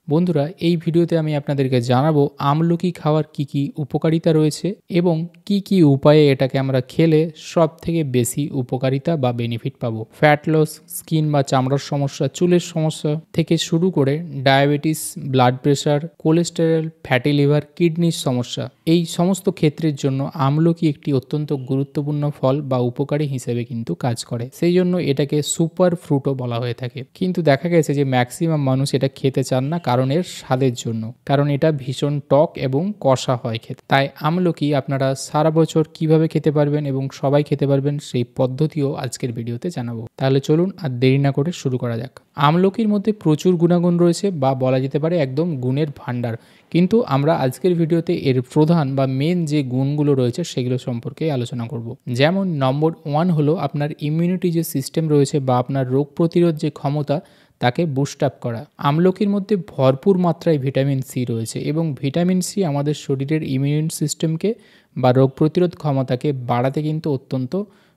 বন্ধুরা, এই ভিডিওতে আমি আপনাদেরকে জানাবো আমলকি খাওয়ার কি উপকারিতা রয়েছে এবং কি উপায়ে এটাকে আমরা খেলে সবথেকে বেশি উপকারিতা বা বেনিফিট পাবো। ফ্যাট লস, স্কিন বা চামড়ার সমস্যা, চুলের সমস্যা থেকে শুরু করে diabetes, blood pressure, cholesterol, fatty liver, কিডনির সমস্যা, এই সমস্ত ক্ষেত্রের জন্য আমলকি একটি অত্যন্ত গুরুত্বপূর্ণ ফল বা উপকারী হিসেবে কিন্তু কাজ করে। সেই জন্য এটাকে সুপার ফ্রুটও বলা হয়ে থাকে। কিন্তু দেখা গেছে যে ম্যাক্সিমাম মানুষ এটা খেতে চান না, কারণ এর স্বাদের জন্য, কারণ এটা ভীষণ টক এবং কষা হয় খেতে। তাই আমলকি আপনারা সারা বছর কিভাবে খেতে পারবেন এবং সবাই খেতে পারবেন সেই পদ্ধতিও আজকের ভিডিওতে জানাবো। তাহলে চলুন আর দেরি না করে শুরু করা যাক। আমলকির মধ্যে প্রচুর গুণাগুণ রয়েছে বা বলা যেতে পারে একদম গুণের ভাণ্ডার, কিন্তু আমরা আজকের ভিডিওতে এর প্রধান বা মেন যে গুণগুলো রয়েছে সেগুলো সম্পর্কে আলোচনা করব। যেমন নম্বর 1 হলো আপনার ইমিউনিটি যে সিস্টেম রয়েছে বা আপনার রোগ প্রতিরোধ যে ক্ষমতা, তাকে বুস্ট আপ করা। আমলকির মধ্যে ভরপুর মাত্রায় ভিটামিন সি রয়েছে এবং ভিটামিন সি আমাদের শরীরের ইমিউন সিস্টেমকে বা রোগ প্রতিরোধ ক্ষমতাকে বাড়াতে কিন্তু অত্যন্ত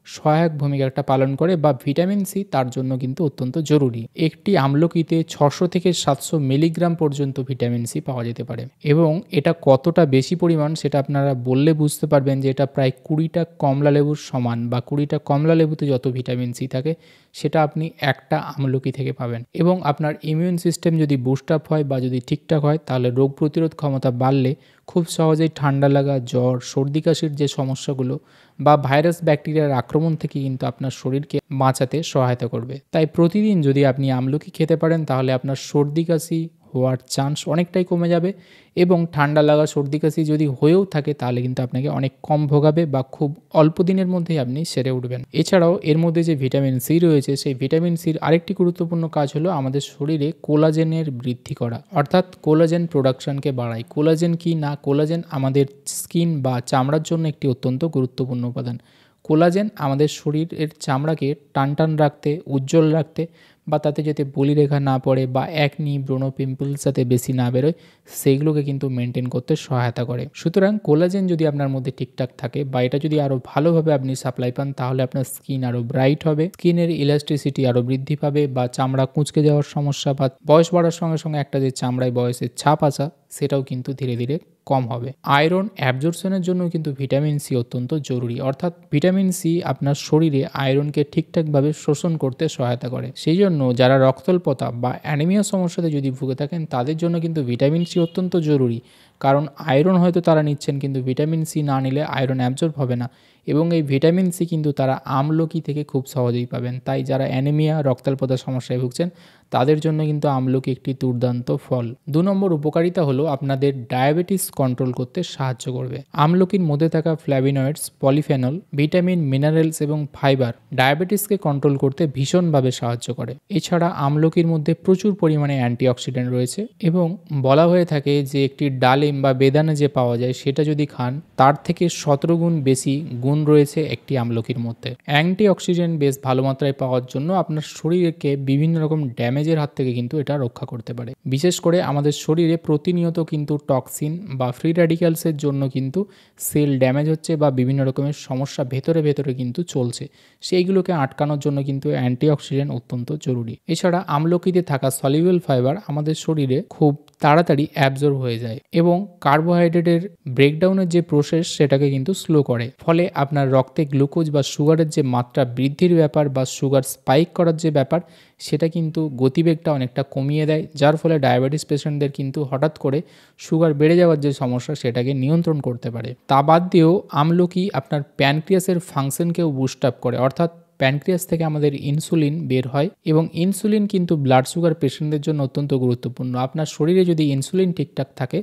সহায়ক ভূমিকা একটা পালন করে, বা ভিটামিন সি তার জন্য কিন্তু অত্যন্ত জরুরি। একটি আমলকিতে 600 থেকে 700 মিলিগ্রাম পর্যন্ত ভিটামিন সি পাওয়া যেতে পারে এবং এটা কতটা বেশি পরিমাণ সেটা আপনারা বললে বুঝতে পারবেন যে এটা প্রায় 20টা কমলা লেবুর সমান, বা 20টা কমলা লেবুতে যত ভিটামিন সি থাকে সেটা আপনি একটা আমলকি থেকে পাবেন। এবং আপনার ইমিউন সিস্টেম যদি বুস্ট আপ হয় বা যদি ঠিকঠাক হয়, তাহলে রোগ প্রতিরোধ ক্ষমতা বাড়লে খুব সহজেই ঠান্ডা লাগা, জ্বর, সর্দি কাশির যে সমস্যাগুলো বা ভাইরাস ব্যাকটেরিয়ার আক্রমণ থেকে কিন্তু আপনার শরীরকে বাঁচাতে সহায়তা করবে। তাই প্রতিদিন যদি আপনি আমলকি খেতে পারেন, তাহলে আপনার সর্দি কাশি হওয়ার চান্স অনেকটাই কমে যাবে এবং ঠান্ডা লাগা, সর্দি কাশি যদি হয়েও থাকে তাহলে কিন্তু আপনাকে অনেক কম ভোগাবে বা খুব অল্প দিনের মধ্যেই আপনি সেরে উঠবেন। এছাড়াও এর মধ্যে যে ভিটামিন সি রয়েছে, সেই ভিটামিন সির আরেকটি গুরুত্বপূর্ণ কাজ হলো আমাদের শরীরে কোলাজেনের বৃদ্ধি করা, অর্থাৎ কোলাজেন প্রোডাকশনকে বাড়ায়। কোলাজেন কি না? কোলাজেন আমাদের স্কিন বা চামড়ার জন্য একটি অত্যন্ত গুরুত্বপূর্ণ উপাদান। কোলাজেন আমাদের শরীরের চামড়াকে টান রাখতে, উজ্জ্বল রাখতে, বা তাতে যাতে বলিরেখা না পড়ে বা একনি, ব্রণ, পিম্পলস যাতে বেশি না বেরোয়, সেইগুলোকে কিন্তু মেনটেন করতে সহায়তা করে। সুতরাং কোলাজেন যদি আপনার মধ্যে ঠিকঠাক থাকে বা এটা যদি আরও ভালোভাবে আপনি সাপ্লাই পান, তাহলে আপনার স্কিন আরও ব্রাইট হবে, স্কিনের ইলাস্টিসিটি আরও বৃদ্ধি পাবে, বা চামড়া কুঁচকে যাওয়ার সমস্যা বা বয়স বাড়ার সঙ্গে সঙ্গে একটা যে চামড়ায় বয়সের ছাপ আসা, সেটাও কিন্তু ধীরে ধীরে কম হবে। আয়রন অ্যাবজর্পশনের জন্য কিন্তু ভিটামিন সি অত্যন্ত জরুরি, অর্থাৎ ভিটামিন সি আপনার শরীরে আয়রনকে ঠিকঠাকভাবে শোষণ করতে সহায়তা করে। সেই জন্য যারা রক্তল্পতা বা অ্যানিমিয়া সমস্যাতে যদি ভুগে থাকেন, তাদের জন্য কিন্তু ভিটামিন সি অত্যন্ত জরুরি, কারণ আয়রন হয়তো তারা নিচ্ছেন কিন্তু ভিটামিন সি না নিলে আয়রন অ্যাবজর্ব হবে না, এবং এই ভিটামিন সি কিন্তু তারা আমলকি থেকে খুব সহজেই পাবেন। তাই যারা অ্যানিমিয়া, রক্তাল্পতার সমস্যায় ভুগছেন, তাদের জন্য কিন্তু আমলকি একটি দুর্দান্ত ফল। 2 নম্বর উপকারিতা হলো আপনাদের ডায়াবেটিস কন্ট্রোল করতে সাহায্য করবে। আমলকির মধ্যে থাকা ফ্ল্যাভিনয়েডস, পলিফেনল, ভিটামিন, মিনারেলস এবং ফাইবার ডায়াবেটিসকে কন্ট্রোল করতে ভীষণভাবে সাহায্য করে। এছাড়া আমলকির মধ্যে প্রচুর পরিমাণে অ্যান্টিঅক্সিডেন্ট রয়েছে এবং বলা হয়ে থাকে যে একটি ডালিম বা বেদানা যে পাওয়া যায়, সেটা যদি খান তার থেকে 17 গুণ বেশি গুণ রয়েছে একটি আমলকির মধ্যে। অ্যান্টিঅক্সিডেন্ট বেশ ভালো মাত্রায় পাওয়ার জন্য আপনার শরীরকে বিভিন্ন রকম ড্যামেজের হাত থেকে কিন্তু এটা রক্ষা করতে পারে। বিশেষ করে আমাদের শরীরে প্রতিনিয়ত কিন্তু টক্সিন বা ফ্রি র্যাডিক্যালসের জন্য কিন্তু সেল ড্যামেজ হচ্ছে বা বিভিন্ন রকমের সমস্যা ভেতরে কিন্তু চলছে, সেইগুলোকে আটকানোর জন্য কিন্তু অ্যান্টিঅক্সিডেন্ট অত্যন্ত জরুরি। এছাড়া আমলকিতে থাকা সলিউবল ফাইবার আমাদের শরীরে খুব তাড়াতাড়ি অ্যাবজর্ব হয়ে যায় এবং কার্বোহাইড্রেটের ব্রেকডাউনের যে প্রসেস সেটাকে কিন্তু স্লো করে, ফলে আপনার রক্তে গ্লুকোজ বা সুগারের যে মাত্রা বৃদ্ধির ব্যাপার বা সুগার স্পাইক করার যে ব্যাপার, সেটা কিন্তু গতিবেগটা অনেকটা কমিয়ে দেয়, যার ফলে ডায়াবেটিস পেশেন্টদের কিন্তু হঠাৎ করে সুগার বেড়ে যাওয়ার যে সমস্যা সেটাকে নিয়ন্ত্রণ করতে পারে। তা বাদ দিয়েও আমলকি আপনার প্যানক্রিয়াসের ফাংশনকেও বুস্ট আপ করে, অর্থাৎ প্যানক্রিয়াস থেকে আমাদের ইনসুলিন বের হয় এবং ইনসুলিন কিন্তু ব্লাড সুগার পেশেন্টদের জন্য অত্যন্ত গুরুত্বপূর্ণ। আপনার শরীরে যদি ইনসুলিন ঠিকঠাক থাকে,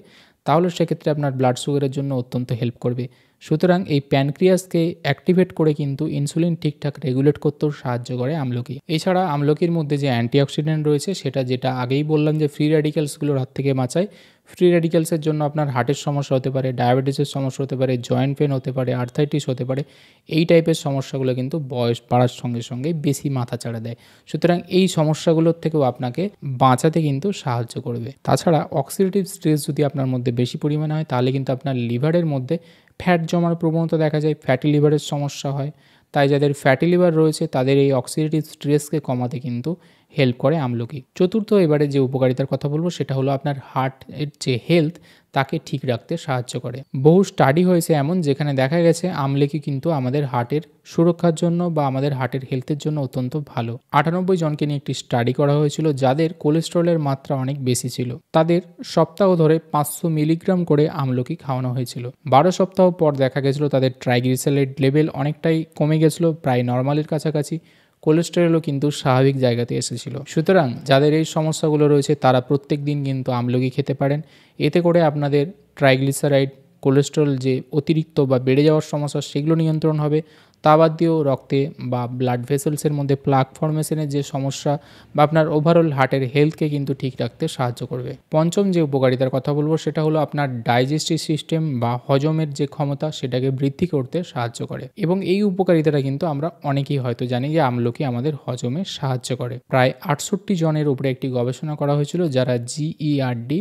তাহলে সেক্ষেত্রে আপনার ব্লাড সুগারের জন্য অত্যন্ত হেল্প করবে। সুতরাং এই প্যানক্রিয়াসকে অ্যাক্টিভেট করে কিন্তু ইনসুলিন ঠিকঠাক রেগুলেট করতেও সাহায্য করে আমলকি। এছাড়া আমলকির মধ্যে যে অ্যান্টিঅক্সিডেন্ট রয়েছে, যেটা আগেই বললাম যে ফ্রি র্যাডিক্যালসগুলোর হাত থেকে বাঁচায়। ফ্রি র্যাডিক্যালসের জন্য আপনার হার্টের সমস্যা হতে পারে, ডায়াবেটিসের সমস্যা হতে পারে, জয়েন্ট পেন হতে পারে, আর্থাইটিস হতে পারে, এই টাইপের সমস্যাগুলো কিন্তু বয়স বাড়ার সঙ্গে সঙ্গে বেশি মাথাচাড়া দেয়। সুতরাং এই সমস্যাগুলোর থেকেও আপনাকে বাঁচাতে কিন্তু সাহায্য করবে। তাছাড়া অক্সিডেটিভ স্ট্রেস যদি আপনার মধ্যে বেশি পরিমাণে হয়, তাহলে কিন্তু আপনার লিভারের মধ্যে ফ্যাট জমার প্রবণতা দেখা যায়, ফ্যাটি লিভারের সমস্যা হয়। তাই যাদের ফ্যাটি লিভার রয়েছে তাদের এই অক্সিডেটিভ স্ট্রেসকে কমাতে কিন্তু হেল্প করে আমলকি। চতুর্থ এবারে যে উপকারিতার কথা বলবো সেটা হলো আপনার হার্টের যে হেলথ তাকে ঠিক রাখতে সাহায্য করে। বহু স্টাডি হয়েছে এমন যেখানে দেখা গেছে আমলকি কিন্তু আমাদের হার্টের সুরক্ষার জন্য বা আমাদের হার্টের হেলথের জন্য অত্যন্ত ভালো। 98 জনকে নিয়ে একটি স্টাডি করা হয়েছিল যাদের কোলেস্টেরলের মাত্রা অনেক বেশি ছিল। তাদের সপ্তাহ ধরে 500 মিলিগ্রাম করে আমলকি খাওয়ানো হয়েছিল। 12 সপ্তাহ পর দেখা গেছিল তাদের ট্রাইগ্লিসারাইড লেভেল অনেকটাই কমে গেছিল, প্রায় নর্মালের কাছাকাছি। কোলেস্টেরলও কিন্তু স্বাভাবিক জায়গাতে এসেছিল। সুতরাং যাদের এই সমস্যাগুলো রয়েছে তারা প্রত্যেক দিন কিন্তু আমলকি খেতে পারেন। এতে করে আপনাদের ট্রাইগ্লিসারাইড, কোলেস্টেরল যে অতিরিক্ত বা বেড়ে যাওয়ার সমস্যা সেগুলো নিয়ন্ত্রণ হবে। তা বাদ দিয়েও রক্তে বা ব্লাড ভেসেলসের মধ্যে প্লাক ফর্মেশনের যে সমস্যা বা আপনার ওভারঅল হার্টের হেলথকে কিন্তু ঠিক রাখতে সাহায্য করবে। পঞ্চম যে উপকারিতার কথা বলবো সেটা হলো আপনার ডাইজেস্টিভ সিস্টেম বা হজমের যে ক্ষমতা সেটাকে বৃদ্ধি করতে সাহায্য করে। এবং এই উপকারিতাটা কিন্তু আমরা অনেকেই হয়তো জানি যে আমলকি আমাদের হজমে সাহায্য করে। প্রায় 68 জনের উপরে একটি গবেষণা করা হয়েছিল যারা GERD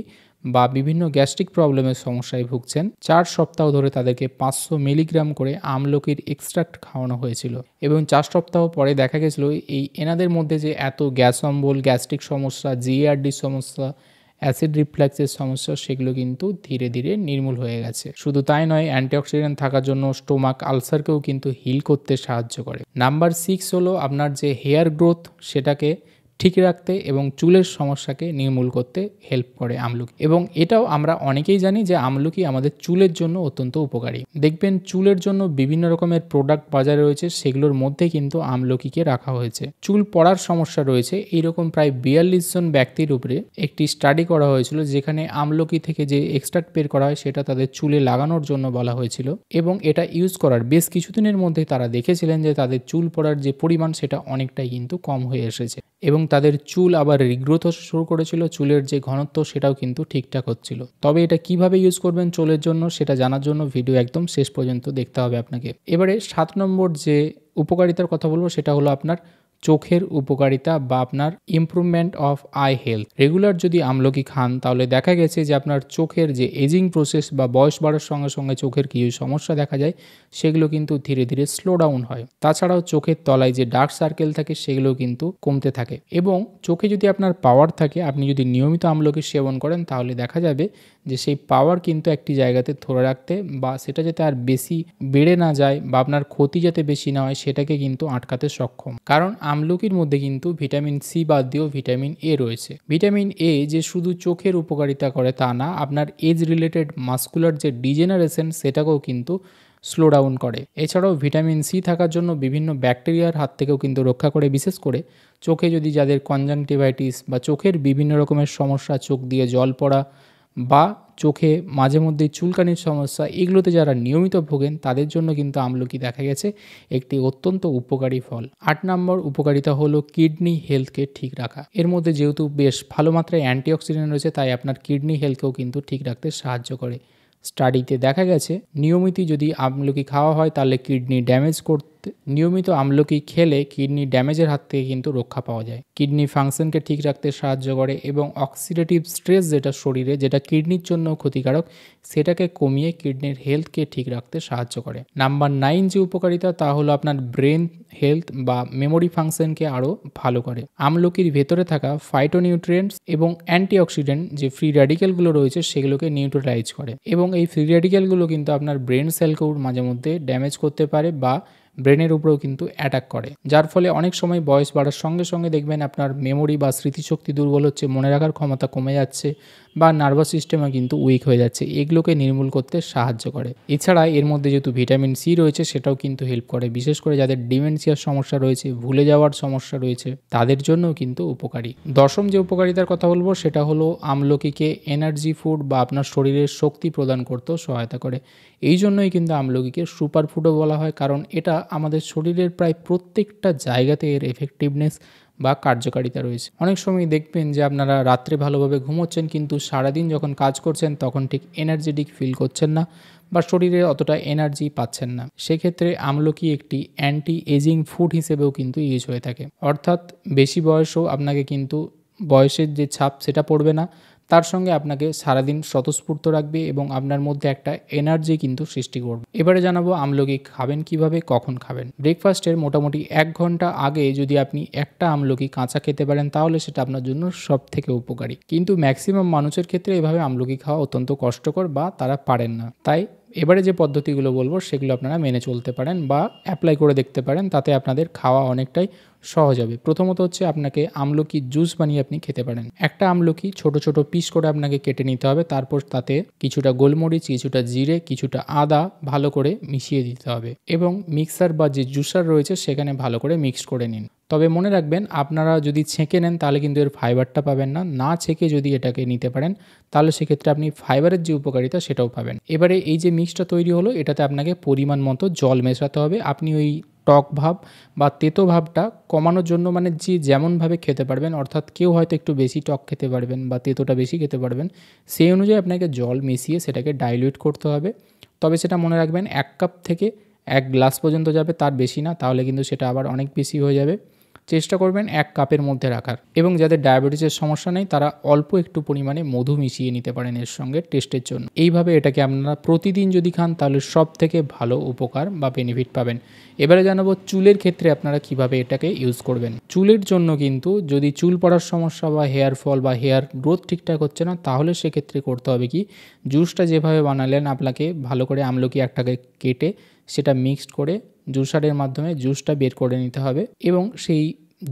বা বিভিন্ন গ্যাস্ট্রিক প্রবলেমের সমস্যায় ভুগছেন। 4 সপ্তাহ ধরে তাদেরকে 500 মিলিগ্রাম করে আমলকির এক্সট্রাক্ট খাওয়ানো হয়েছিল এবং 4 সপ্তাহ পরে দেখা গেছিল এই এনাদের মধ্যে যে এত গ্যাস অম্বল, গ্যাস্ট্রিক সমস্যা, GERD সমস্যা, অ্যাসিড রিফ্লাক্সের সমস্যা সেগুলো কিন্তু ধীরে ধীরে নির্মূল হয়ে গেছে। শুধু তাই নয়, অ্যান্টিঅক্সিডেন্ট থাকার জন্য স্টোমাক আলসারকেও কিন্তু হিল করতে সাহায্য করে। নাম্বার 6 হলো আপনার যে হেয়ার গ্রোথ সেটাকে ঠিক রাখতে এবং চুলের সমস্যাকে নির্মূল করতে হেল্প করে আমলকি। এবং এটাও আমরা অনেকেই জানি যে আমলকি আমাদের চুলের জন্য অত্যন্ত উপকারী। দেখবেন চুলের জন্য বিভিন্ন রকমের প্রোডাক্ট বাজারে রয়েছে, সেগুলোর মধ্যে কিন্তু আমলকিকে রাখা হয়েছে। চুল পড়ার সমস্যা রয়েছে এইরকম প্রায় 42 জন ব্যক্তির উপরে একটি স্টাডি করা হয়েছিল যেখানে আমলকি থেকে যে এক্সট্রাক্ট বের করা হয় সেটা তাদের চুলে লাগানোর জন্য বলা হয়েছিল এবং এটা ইউজ করার বেশ কিছুদিনের মধ্যে তারা দেখেছিলেন যে তাদের চুল পড়ার যে পরিমাণ সেটা অনেকটাই কিন্তু কম হয়ে এসেছে এবং তাদের চুল আবার রিগ্রোথ শুরু করেছিল। চুলের যে ঘনত্ব সেটাও কিন্তু ঠিকঠাক হচ্ছিল। তবে এটা কিভাবে ইউজ করবেন চুলের জন্য সেটা জানার জন্য ভিডিও একদম শেষ পর্যন্ত দেখতে হবে আপনাকে। এবারে 7 নম্বর যে উপকারিতার কথা বলবো সেটা হলো আপনার চোখের উপকারিতা বা আপনার improvement of I health. Regular যদি আমলকি খান তাহলে দেখা গেছে যে আপনার চোখের যে এজিং প্রসেস বা বয়স বাড়ার সঙ্গে সঙ্গে চোখের কিছু সমস্যা দেখা যায় সেগুলো কিন্তু ধীরে ধীরে স্লো ডাউন হয়। তাছাড়াও চোখের তলায় যে ডার্ক সার্কেল থাকে সেগুলো কিন্তু কমতে থাকে এবং চোখে যদি আপনার পাওয়ার থাকে, আপনি যদি নিয়মিত আমলকি সেবন করেন তাহলে দেখা যাবে যে সেই পাওয়ার কিন্তু একটি জায়গাতে ধরে রাখতে বা সেটা যাতে আর বেশি বেড়ে না যায় বা আপনার ক্ষতি যাতে বেশি না হয় সেটাকে কিন্তু আটকাতে সক্ষম। কারণ আমলকির মধ্যে কিন্তু ভিটামিন সি বাদ দিয়েও ভিটামিন এ রয়েছে। ভিটামিন এ যে শুধু চোখের উপকারিতা করে তা না, আপনার এজ রিলেটেড মাসকুলার যে ডিজেনারেশন সেটাকেও কিন্তু স্লো ডাউন করে। এছাড়াও ভিটামিন সি থাকার জন্য বিভিন্ন ব্যাকটেরিয়ার হাত থেকেও কিন্তু রক্ষা করে। বিশেষ করে চোখে যদি যাদের কনজাংটিভাইটিস বা চোখের বিভিন্ন রকমের সমস্যা, চোখ দিয়ে জল পড়া বা চোখে মাঝে মধ্যেই চুলকানির সমস্যা, এগুলোতে যারা নিয়মিত ভোগেন তাদের জন্য কিন্তু আমলকি দেখা গেছে একটি অত্যন্ত উপকারী ফল। 8 নম্বর উপকারিতা হলো কিডনি হেলথকে ঠিক রাখা। এর মধ্যে যেহেতু বেশ ভালো মাত্রায় অ্যান্টিঅক্সিডেন্ট রয়েছে তাই আপনার কিডনি হেলথকেও কিন্তু ঠিক রাখতে সাহায্য করে। স্টাডিতে দেখা গেছে নিয়মিত যদি আমলকি খাওয়া হয় তাহলে কিডনি ড্যামেজ করতে নিয়মিত আমলকি খেলে কিডনি ড্যামেজের হাত থেকে কিন্তু রক্ষা পাওয়া যায়। কিডনি ফাংশনকে ঠিক রাখতে সাহায্য করে এবং অক্সিডেটিভ স্ট্রেস যেটা শরীরে, যেটা কিডনির জন্য ক্ষতিকারক, সেটাকে কমিয়ে কিডনির হেলথকে ঠিক রাখতে সাহায্য করে। নাম্বার 9 যে উপকারিতা তা হলো আপনার ব্রেন হেলথ বা মেমোরি ফাংশনকে আরও ভালো করে। আমলকির ভেতরে থাকা ফাইটোনিউট্রিয়েন্টস এবং অ্যান্টিঅক্সিডেন্ট যে ফ্রি র্যাডিক্যালগুলো রয়েছে সেগুলোকে নিউট্রালাইজ করে এবং এই ফ্রি র্যাডিক্যালগুলো কিন্তু আপনার ব্রেন সেলকেও মাঝে মধ্যে ড্যামেজ করতে পারে বা ব্রেনের উপরেও কিন্তু অ্যাটাক করে, যার ফলে অনেক সময় বয়স বাড়ার সঙ্গে সঙ্গে দেখবেন আপনার মেমোরি বা স্মৃতিশক্তি দুর্বল হচ্ছে, মনে রাখার ক্ষমতা কমে যাচ্ছে বা নার্ভাস সিস্টেমও কিন্তু উইক হয়ে যাচ্ছে। এগুলোকে নির্মূল করতে সাহায্য করে। এছাড়া এর মধ্যে যেহেতু ভিটামিন সি রয়েছে সেটাও কিন্তু হেল্প করে, বিশেষ করে যাদের ডিমেনশিয়ার সমস্যা রয়েছে, ভুলে যাওয়ার সমস্যা রয়েছে তাদের জন্যও কিন্তু উপকারী। দশম যে উপকারিতার কথা বলবো সেটা হলো আমলকিকে এনার্জি ফুড বা আপনার শরীরের শক্তি প্রদান করতেও সহায়তা করে। এই জন্যই কিন্তু আমলকিকে সুপার ফুডও বলা হয়, কারণ এটা আমাদের শরীরের প্রায় প্রত্যেকটা জায়গাতে এর এফেক্টিভনেস বা কার্যকারিতা রয়েছে। অনেক সময় দেখবেন যে আপনারা রাত্রে ভালোভাবে ঘুমোচ্ছেন কিন্তু সারাদিন যখন কাজ করছেন তখন ঠিক এনার্জেটিক ফিল করছেন না বা শরীরে অতটা এনার্জি পাচ্ছেন না। সেক্ষেত্রে আমলকি একটি অ্যান্টি এজিং ফুড হিসেবেও কিন্তু ইউজ হয়ে থাকে, অর্থাৎ বেশি বয়সও আপনাকে কিন্তু বয়সের যে ছাপ সেটা পড়বে না, তার সঙ্গে আপনাকে সারাদিন স্বতঃস্ফূর্ত রাখবে এবং আপনার মধ্যে একটা এনার্জি কিন্তু সৃষ্টি করবে। এবারে জানাবো আমলকি খাবেন কিভাবে, কখন খাবেন। ব্রেকফাস্টের মোটামুটি 1 ঘন্টা আগে যদি আপনি একটা আমলকি কাঁচা খেতে পারেন তাহলে সেটা আপনার জন্য সবথেকে উপকারী। কিন্তু ম্যাক্সিমাম মানুষের ক্ষেত্রে এভাবে আমলকি খাওয়া অত্যন্ত কষ্টকর বা তারা পারেন না। তাই এবারে যে পদ্ধতিগুলো বলবো সেগুলো আপনারা মেনে চলতে পারেন বা অ্যাপ্লাই করে দেখতে পারেন, তাতে আপনাদের খাওয়া অনেকটাই সহজ হবে। প্রথমত হচ্ছে আপনাকে আমলকি জুস বানিয়ে আপনি খেতে পারেন। একটা আমলকি ছোট ছোট পিস করে আপনাকে কেটে নিতে হবে, তারপর তাতে কিছুটা গোলমরিচ, কিছুটা জিরে, কিছুটা আদা ভালো করে মিশিয়ে দিতে হবে এবং মিক্সার বা যে জুসার রয়েছে সেখানে ভালো করে মিক্স করে নিন। তবে মনে রাখবেন, আপনারা যদি ছেঁকে নেন তাহলে কিন্তু এর ফাইবারটা পাবেন না। না ছেঁকে যদি এটাকে নিতে পারেন তাহলে সেক্ষেত্রে আপনি ফাইবারের যে উপকারিতা সেটাও পাবেন। এবারে এই যে মিক্সটা তৈরি হলো এটাতে আপনাকে পরিমাণ মতো জল মেশাতে হবে। আপনি ওই টক ভাব বা তেতো ভাবটা কমানোর জন্য, মানে যে যেমনভাবে খেতে পারবেন, অর্থাৎ কেউ হয়তো একটু বেশি টক খেতে পারবেন বা তেতোটা বেশি খেতে পারবেন, সেই অনুযায়ী আপনাকে জল মিশিয়ে সেটাকে ডাইলিউট করতে হবে। তবে সেটা মনে রাখবেন 1 কাপ থেকে 1 গ্লাস পর্যন্ত যাবে, তার বেশি না, তাহলে কিন্তু সেটা আবার অনেক বেশি হয়ে যাবে। চেষ্টা করবেন 1 কাপের মধ্যে রাখার। এবং যাদের ডায়াবেটিসের সমস্যা নেই তারা অল্প একটু পরিমাণে মধু মিশিয়ে নিতে পারেন এর সঙ্গে টেস্টের জন্য। এইভাবে এটাকে আপনারা প্রতিদিন যদি খান তাহলে সবথেকে ভালো উপকার বা বেনিফিট পাবেন। এবারে জানাবো চুলের ক্ষেত্রে আপনারা কিভাবে এটাকে ইউজ করবেন। চুলের জন্য কিন্তু যদি চুল পড়ার সমস্যা বা হেয়ার ফল বা হেয়ার গ্রোথ ঠিকঠাক হচ্ছে না, তাহলে সেক্ষেত্রে করতে হবে কি, জুসটা যেভাবে বানালেন আপনাকে ভালো করে আমলকি একটাকে কেটে সেটা মিক্সড করে জুসারের মাধ্যমে জুসটা বের করে নিতে হবে এবং সেই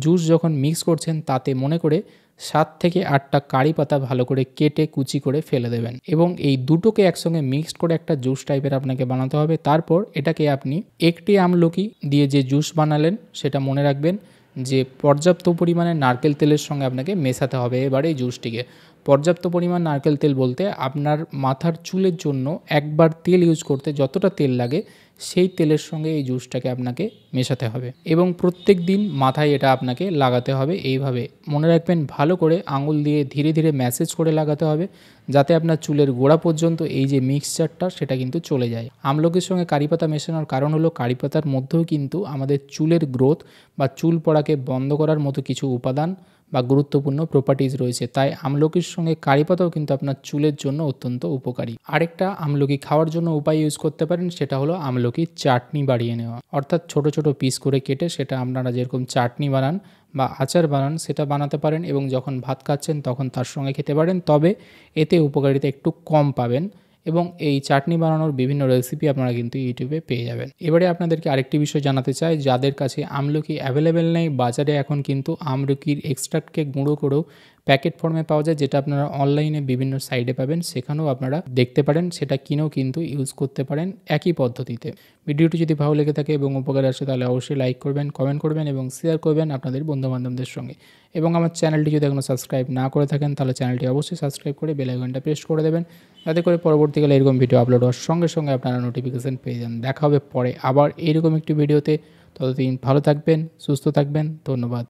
জুস যখন মিক্স করছেন তাতে মনে করে 7 থেকে 8টা কারি পাতা ভালো করে কেটে কুচি করে ফেলে দেবেন এবং এই দুটোকে একসঙ্গে মিক্সড করে একটা জুস টাইপের আপনাকে বানাতে হবে। তারপর এটাকে আপনি একটি আমলকি দিয়ে যে জুস বানালেন সেটা মনে রাখবেন যে পর্যাপ্ত পরিমাণে নারকেল তেলের সঙ্গে আপনাকে মেশাতে হবে। এবারে এই জুসটিকে পর্যাপ্ত পরিমাণ নারকেল তেল বলতে আপনার মাথার চুলের জন্য একবার তেল ইউজ করতে যতটা তেল লাগে সেই তেলের সঙ্গে এই জুসটাকে আপনাকে মেশাতে হবে এবং প্রত্যেক দিন মাথায় এটা আপনাকে লাগাতে হবে। এইভাবে মনে রাখবেন, ভালো করে আঙুল দিয়ে ধীরে ধীরে ম্যাসেজ করে লাগাতে হবে যাতে আপনার চুলের গোড়া পর্যন্ত এই যে মিক্সচারটা সেটা কিন্তু চলে যায়। আমলকির সঙ্গে কারিপাতা মেশানোর কারণ হলো কারিপাতার মধ্যেও কিন্তু আমাদের চুলের গ্রোথ বা চুল পড়াকে বন্ধ করার মতো কিছু উপাদান বা গুরুত্বপূর্ণ প্রপার্টিজ রয়েছে। তাই আমলকির সঙ্গে কারিপাতাও কিন্তু আপনার চুলের জন্য অত্যন্ত উপকারী। আরেকটা আমলকি খাওয়ার জন্য উপায় ইউজ করতে পারেন, সেটা হলো আমলকির চাটনি বানিয়ে নেওয়া, অর্থাৎ ছোট ছোট পিস করে কেটে সেটা আপনারা যেরকম চাটনি বানান বা আচার বানান সেটা বানাতে পারেন এবং যখন ভাত খাচ্ছেন তখন তার সঙ্গে খেতে পারেন। তবে এতে উপকারিতা একটু কম পাবেন এবং এই চাটনি বানানোর বিভিন্ন রেসিপি আপনারা কিন্তু ইউটিউবে পেয়ে যাবেন। এবারে আপনাদেরকে আরেকটি বিষয় জানাতে চাই, যাদের কাছে আমলকি অ্যাভেলেবেল নেই, বাজারে এখন কিন্তু আমলকির এক্সট্রাক্টকে গুঁড়ো করেও প্যাকেট ফর্মে পাওয়া যায়, যেটা আপনারা অনলাইনে বিভিন্ন সাইডে পাবেন, সেখানেও আপনারা দেখতে পারেন, সেটা কিনেও কিন্তু ইউজ করতে পারেন একই পদ্ধতিতে। ভিডিওটি যদি ভালো লেগে থাকে এবং উপকারে আসে তাহলে অবশ্যই লাইক করবেন, কমেন্ট করবেন এবং শেয়ার করবেন আপনাদের বন্ধুবান্ধবদের সঙ্গে। এবং আমার চ্যানেলটি যদি এখনও সাবস্ক্রাইব না করে থাকেন তাহলে চ্যানেলটি অবশ্যই সাবস্ক্রাইব করে বেল আইকনটা প্রেস করে দেবেন, যাতে করে পরবর্তীকালে এরকম ভিডিও আপলোড হওয়ার সঙ্গে সঙ্গে আপনারা নোটিফিকেশান পেয়ে যান। দেখা হবে পরে আবার এইরকম একটি ভিডিওতে। ততদিন ভালো থাকবেন, সুস্থ থাকবেন। ধন্যবাদ।